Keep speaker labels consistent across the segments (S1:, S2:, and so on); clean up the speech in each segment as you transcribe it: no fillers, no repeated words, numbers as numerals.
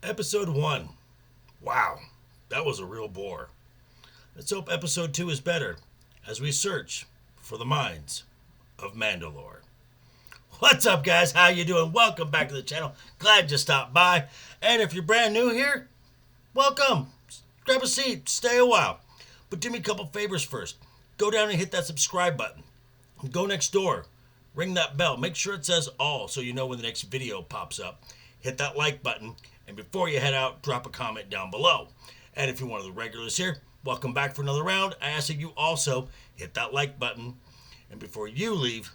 S1: Episode 1. Wow, that was a real bore. Let's hope Episode 2 is better as we search for the mines of Mandalore. What's up, guys? How you doing? Welcome back to the channel. Glad you stopped by. And if you're brand new here, welcome. Grab a seat. Stay a while. But do me a couple favors first. Go down and hit that subscribe button. Go next door. Ring that bell. Make sure it says all so you know when the next video pops up. Hit that like button. And before you head out, drop a comment down below. And if you're one of the regulars here, welcome back for another round. I ask that you also hit that like button. And before you leave,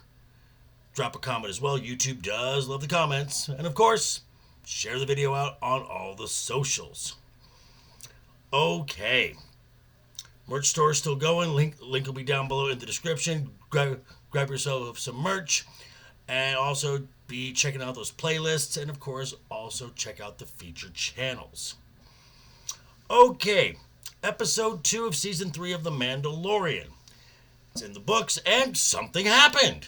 S1: drop a comment as well. YouTube does love the comments. And of course, share the video out on all the socials. Okay. Merch store is still going. Link will be down below in the description. Grab yourself some merch. And also be checking out those playlists. And of course, also check out the featured channels. Okay. Episode 2 of Season 3 of The Mandalorian. It's in the books and something happened.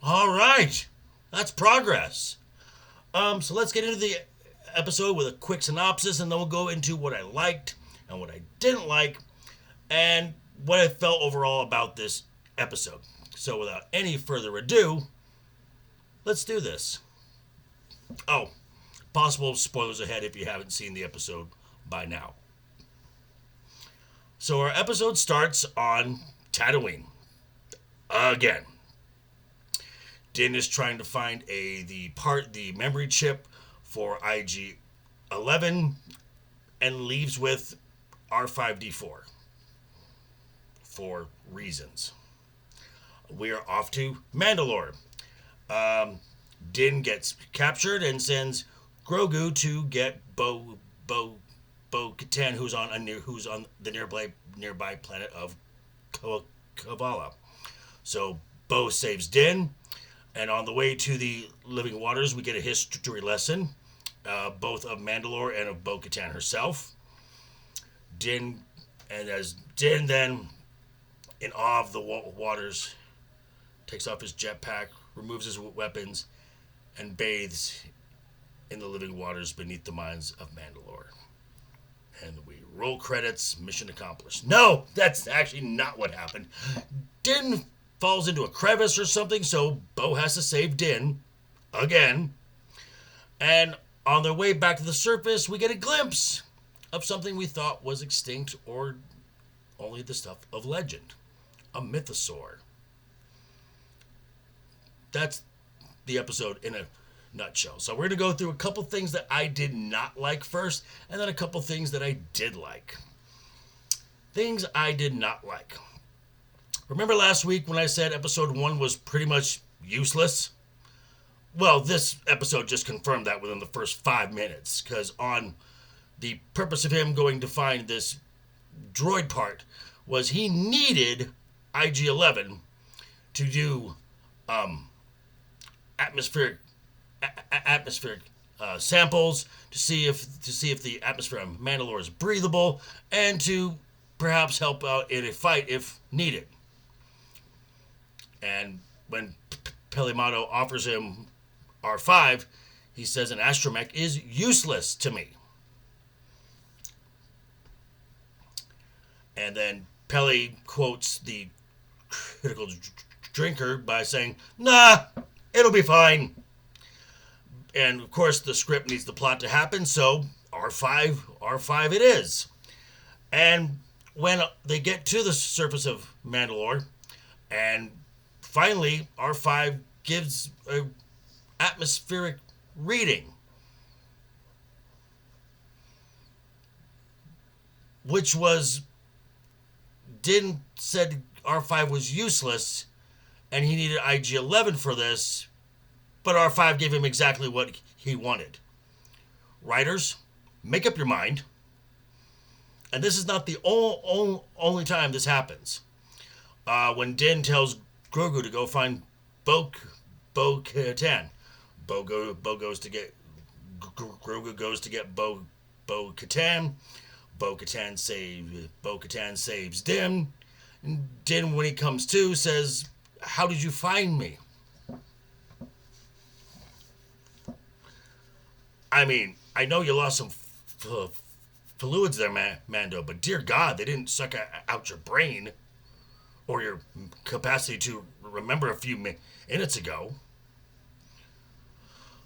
S1: All right. That's progress. So let's get into the episode with a quick synopsis, and then we'll go into what I liked and what I didn't like, and what I felt overall about this episode. So without any further ado, let's do this. Oh, possible spoilers ahead if you haven't seen the episode by now. So our episode starts on Tatooine. Again. Din is trying to find the memory chip for IG-11 and leaves with R5-D4 for reasons. We are off to Mandalore. Din gets captured and sends Grogu to get Bo-Katan, who's on the nearby planet of Kavala. So Bo saves Din. And on the way to the living waters, we get a history lesson, both of Mandalore and of Bo-Katan herself. Din then, in awe of the waters, takes off his jetpack, removes his weapons, and bathes in the living waters beneath the mines of Mandalore. And we roll credits, mission accomplished. No, that's actually not what happened. Din falls into a crevice or something, so Bo has to save Din again. And on their way back to the surface, we get a glimpse of something we thought was extinct or only the stuff of legend. A mythosaur. That's the episode in a nutshell. So we're going to go through a couple things that I did not like first, and then a couple things that I did like. Things I did not like. Remember last week when I said episode 1 was pretty much useless? Well, this episode just confirmed that within the first 5 minutes, because on the purpose of him going to find this droid part was he needed IG-11 to do atmospheric samples to see if the atmosphere on Mandalore is breathable, and to perhaps help out in a fight if needed. And when Pelimato offers him R5, he says an astromech is useless to me. And then Peli quotes the critical drinker by saying, "Nah, it'll be fine." And of course the script needs the plot to happen, so R5 it is. And when they get to the surface of Mandalore, and finally, R5 gives an atmospheric reading, which was, Din said R5 was useless, and he needed IG-11 for this, but R5 gave him exactly what he wanted. Writers, make up your mind. And this is not the only time this happens. When Din tells Grogu to go find Bo-Katan. Grogu goes to get Bo-Katan. Bo-Katan saves Din. And Din, when he comes to, says, "How did you find me?" I mean, I know you lost some fluids there, Mando, but dear God, they didn't suck out your brain or your capacity to remember a few minutes ago.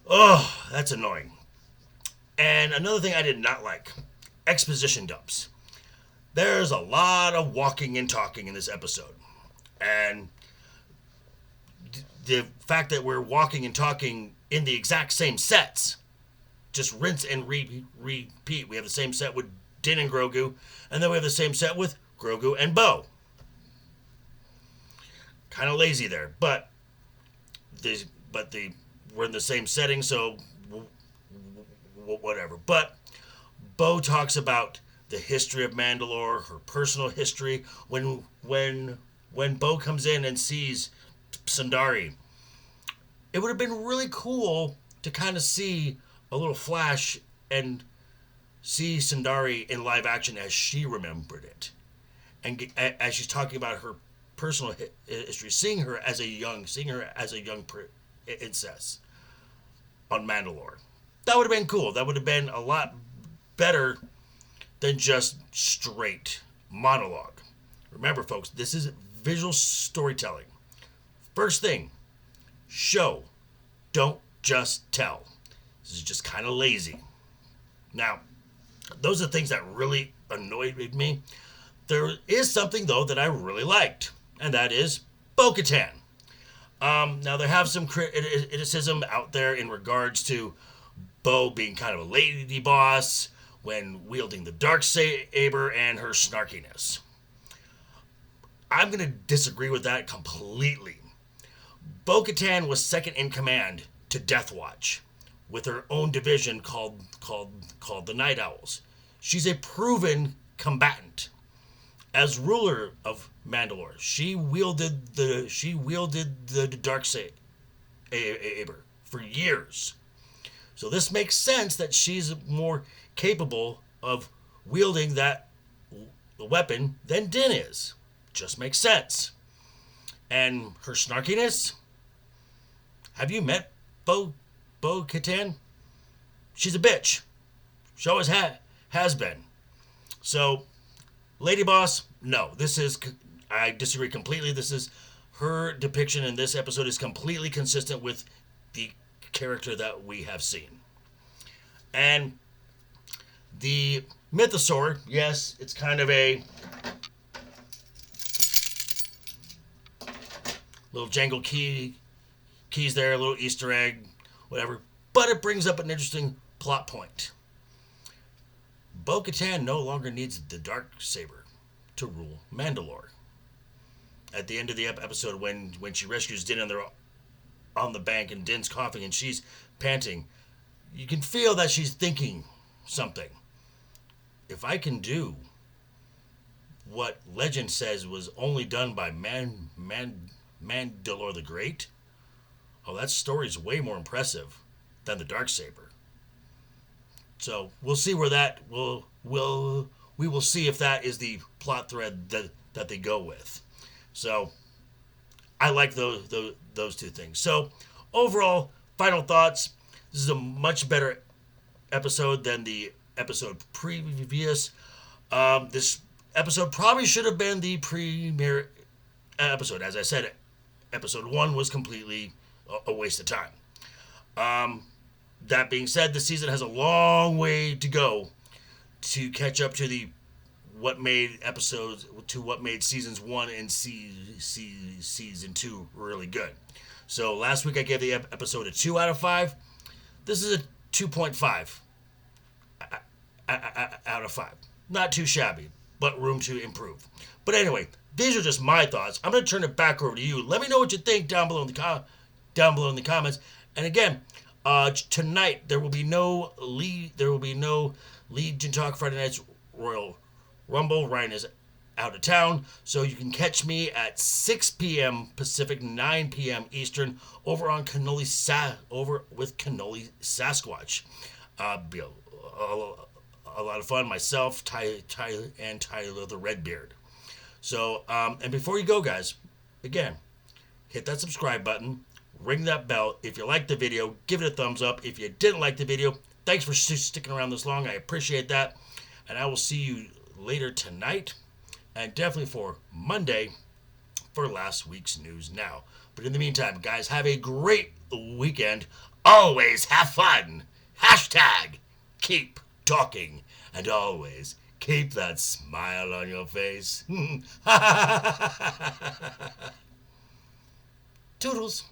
S1: Oh, that's annoying. And another thing I did not like, exposition dumps. There's a lot of walking and talking in this episode. And the fact that we're walking and talking in the exact same sets, just rinse and repeat. We have the same set with Din and Grogu, and then we have the same set with Grogu and Bo. Kind of lazy there, but we're in the same setting, so whatever. But Bo talks about the history of Mandalore, her personal history. When Bo comes in and sees Sundari, it would have been really cool to kind of see a little flash and see Sundari in live action as she remembered it, and as she's talking about her personal history, seeing her as a young princess on Mandalore. That would have been cool. That would have been a lot better than just straight monologue. Remember, folks, this is visual storytelling. First thing, show, don't just tell. This is just kind of lazy. Now, those are things that really annoyed me. There is something, though, that I really liked, and that is Bo-Katan. Now, there have some criticism out there in regards to Bo being kind of a lady boss when wielding the Darksaber and her snarkiness. I'm going to disagree with that completely. Bo-Katan was second in command to Death Watch with her own division called the Night Owls. She's a proven combatant. As ruler of Mandalore, she wielded the Darksaber for years. So this makes sense that she's more capable of wielding that weapon than Din is. Just makes sense. And her snarkiness? Have you met Bo-Katan? She's a bitch. She always has been. So, Lady Boss, no. I disagree completely. Her depiction in this episode is completely consistent with the character that we have seen. And the Mythosaur, yes, it's kind of a little jangle keys there, a little Easter egg, whatever. But it brings up an interesting plot point. Bo-Katan no longer needs the Darksaber to rule Mandalore. At the end of the episode, when she rescues Din and they're on the bank and Din's coughing and she's panting, you can feel that she's thinking something. If I can do what legend says was only done by Mandalore the Great, that story's way more impressive than the Darksaber. So we'll see where that we will see if that is the plot thread that they go with. So I like those two things. So overall, final thoughts. This is a much better episode than the episode previous. This episode probably should have been the premiere episode. As I said, episode 1 was completely a waste of time. That being said, the season has a long way to go to catch up to what made seasons 1 and season 2 really good. So last week I gave the episode a 2 out of 5. This is a 2.5 out of 5. Not too shabby, but room to improve. But anyway, these are just my thoughts. I'm going to turn it back over to you. Let me know what you think down below in the comments. And again, tonight there will be no Legion Talk Friday Night's Royal Rumble. Ryan is out of town, so you can catch me at 6 p.m. Pacific, 9 p.m. Eastern over on over with Cannoli Sasquatch. Be a lot of fun. Myself, Tyler the Redbeard. So, and before you go, guys, again, hit that subscribe button. Ring that bell. If you liked the video, give it a thumbs up. If you didn't like the video, thanks for sticking around this long. I appreciate that. And I will see you later tonight and definitely for Monday for last week's news now. But in the meantime, guys, have a great weekend. Always have fun. Hashtag keep talking. And always keep that smile on your face. Toodles.